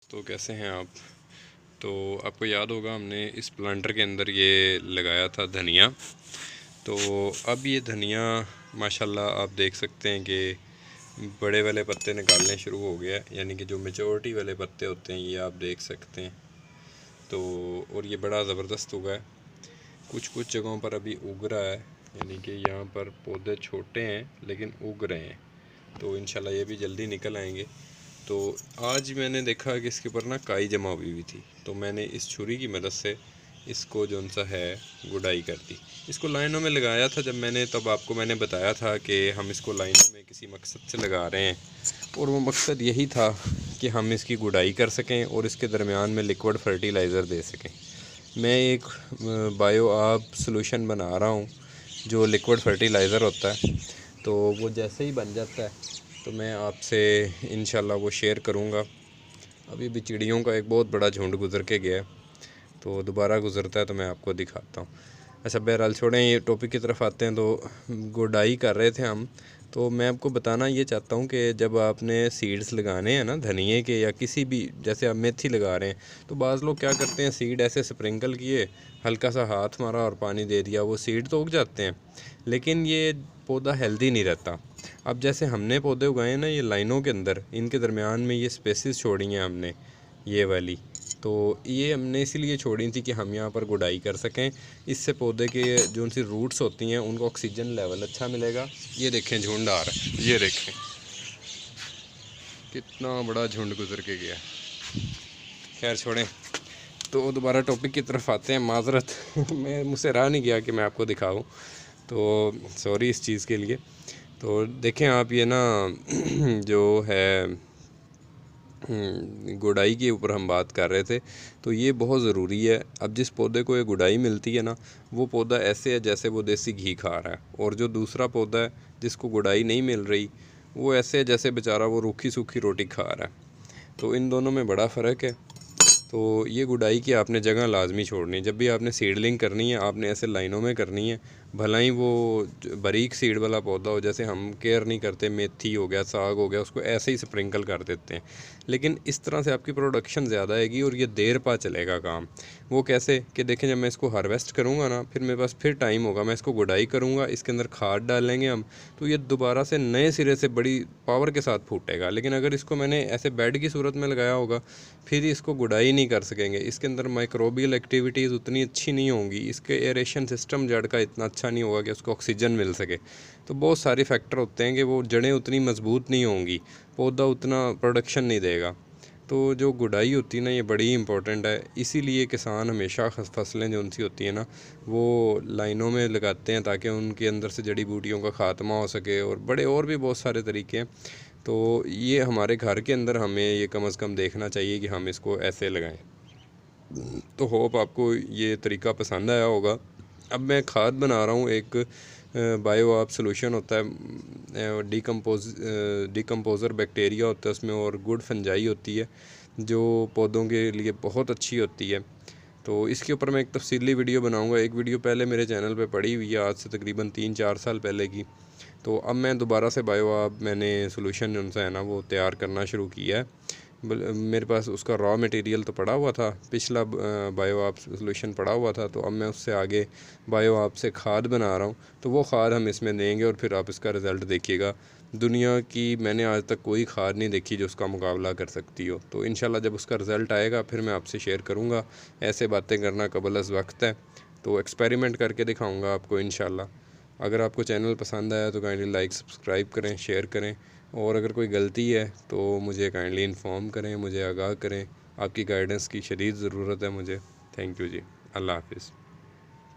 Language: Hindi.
दोस्तों, कैसे हैं आप। तो आपको याद होगा हमने इस प्लांटर के अंदर ये लगाया था धनिया। तो अब ये धनिया माशाल्लाह आप देख सकते हैं कि बड़े वाले पत्ते निकालने शुरू हो गया, यानी कि जो मेजॉरिटी वाले पत्ते होते हैं ये आप देख सकते हैं। तो और ये बड़ा ज़बरदस्त उगा है। कुछ कुछ जगहों पर अभी उग रहा है, यानी कि यहाँ पर पौधे छोटे हैं लेकिन उग रहे हैं। तो इंशाल्लाह ये भी जल्दी निकल आएंगे। तो आज मैंने देखा कि इसके ऊपर ना काई जमा हुई हुई थी, तो मैंने इस छुरी की मदद से इसको जो सा है गुडाई कर दी। इसको लाइनों में लगाया था जब मैंने, तब आपको मैंने बताया था कि हम इसको लाइनों में किसी मकसद से लगा रहे हैं, और वो मकसद यही था कि हम इसकी गुडाई कर सकें और इसके दरमियान में लिक्विड फर्टिलाइज़र दे सकें। मैं एक बायो आप सॉल्यूशन बना रहा हूँ जो लिक्विड फर्टिलाइज़र होता है। तो वो जैसे ही बन जाता है तो मैं आपसे इंशाल्लाह वो शेयर करूँगा। अभी भी चिड़ियों का एक बहुत बड़ा झुंड गुज़र के गया है, तो दोबारा गुज़रता है तो मैं आपको दिखाता हूँ। अच्छा, बहरहाल छोड़ें, ये टॉपिक की तरफ आते हैं। तो गुडाई कर रहे थे हम, तो मैं आपको बताना ये चाहता हूँ कि जब आपने सीड्स लगाने हैं ना धनिए के या किसी भी, जैसे आप मेथी लगा रहे हैं, तो बाज़ लोग क्या करते हैं, सीड ऐसे स्प्रिंकल किए, हल्का सा हाथ मारा और पानी दे दिया, वो सीड तो उग जाते हैं लेकिन ये पौधा हेल्दी नहीं रहता। अब जैसे हमने पौधे उगाए हैं ना ये लाइनों के अंदर, इनके दरमियान में ये स्पेसिस छोड़ी हैं हमने, ये वाली, तो ये हमने इसीलिए छोड़ी थी कि हम यहाँ पर गुडाई कर सकें। इससे पौधे के जो उनकी रूट्स होती हैं उनको ऑक्सीजन लेवल अच्छा मिलेगा। ये देखें झुंड आ रहा है, ये देखें कितना बड़ा झुंड गुजर के गया। खैर छोड़ें, तो दोबारा टॉपिक की तरफ आते हैं। माजरत मैं मुझसे रहा नहीं गया कि मैं आपको दिखाऊं, तो सॉरी इस चीज़ के लिए। तो देखें आप, ये ना जो है गुडाई के ऊपर हम बात कर रहे थे, तो ये बहुत ज़रूरी है। अब जिस पौधे को ये गुडाई मिलती है ना, वो पौधा ऐसे है जैसे वो देसी घी खा रहा है, और जो दूसरा पौधा है जिसको गुडाई नहीं मिल रही, वो ऐसे है जैसे बेचारा वो रूखी सूखी रोटी खा रहा है। तो इन दोनों में बड़ा फ़र्क है। तो ये गुडाई की आपने जगह लाजमी छोड़नी। जब भी आपने सीडलिंग करनी है आपने ऐसे लाइनों में करनी है। भला ही वो बारीक सीड वाला पौधा हो, जैसे हम केयर नहीं करते, मेथी हो गया, साग हो गया, उसको ऐसे ही स्प्रिंकल कर देते हैं। लेकिन इस तरह से आपकी प्रोडक्शन ज़्यादा आएगी और ये देर पा चलेगा काम। वो कैसे कि देखें, जब मैं इसको हार्वेस्ट करूँगा ना, फिर मेरे पास फिर टाइम होगा, मैं इसको गुडाई करूँगा, इसके अंदर खाद डालेंगे हम, तो ये दोबारा से नए सिरे से बड़ी पावर के साथ फूटेगा। लेकिन अगर इसको मैंने ऐसे बेड की सूरत में लगाया होगा, फिर इसको गुडाई नहीं कर सकेंगे। इसके अंदर माइक्रोबियल एक्टिविटीज़ उतनी अच्छी नहीं होंगी, इसके एरेशन सिस्टम जड़ का इतना अच्छा नहीं होगा कि उसको ऑक्सीजन मिल सके। तो बहुत सारे फैक्टर होते हैं कि वो जड़ें उतनी मजबूत नहीं होंगी, पौधा उतना प्रोडक्शन नहीं देगा। तो जो गुडाई होती है ना, ये बड़ी इंपॉर्टेंट है। इसीलिए किसान हमेशा फसलें जो उनसी होती हैं ना, वो लाइनों में लगाते हैं ताकि उनके अंदर से जड़ी बूटियों का ख़ात्मा हो सके, और बड़े और भी बहुत सारे तरीके हैं। तो ये हमारे घर के अंदर हमें ये कम से कम देखना चाहिए कि हम इसको ऐसे लगाएं। तो होप आपको ये तरीका पसंद आया होगा। अब मैं खाद बना रहा हूँ, एक बायो आप सॉल्यूशन होता है, डिकम्पोज़र बैक्टीरिया होता है उसमें, और गुड फंजाई होती है जो पौधों के लिए बहुत अच्छी होती है। तो इसके ऊपर मैं एक तफसीली वीडियो बनाऊंगा। एक वीडियो पहले मेरे चैनल पे पड़ी हुई है, आज से तकरीबन 3-4 साल पहले की। तो अब मैं दोबारा से बायो आप मैंने सॉल्यूशन उनसे है ना वो तैयार करना शुरू किया है। मेरे पास उसका रॉ मटेरियल तो पड़ा हुआ था, पिछला बायो आप सॉल्यूशन पड़ा हुआ था, तो अब मैं उससे आगे बायो आप से खाद बना रहा हूँ। तो वो खाद हम इसमें देंगे और फिर आप इसका रिज़ल्ट देखिएगा। दुनिया की मैंने आज तक कोई खाद नहीं देखी जो उसका मुकाबला कर सकती हो। तो इंशाल्लाह जब उसका रिज़ल्ट आएगा फिर मैं आपसे शेयर करूँगा। ऐसे बातें करना कबल अज़ वक्त है, तो एक्सपेरिमेंट करके दिखाऊँगा आपको इंशाल्लाह। अगर आपको चैनल पसंद आया तो काइंडली लाइक सब्सक्राइब करें, शेयर करें, और अगर कोई गलती है तो मुझे काइंडली इन्फॉर्म करें, मुझे आगाह करें। आपकी गाइडेंस की शदीद ज़रूरत है मुझे। थैंक यू जी। अल्लाह हाफ़िज़।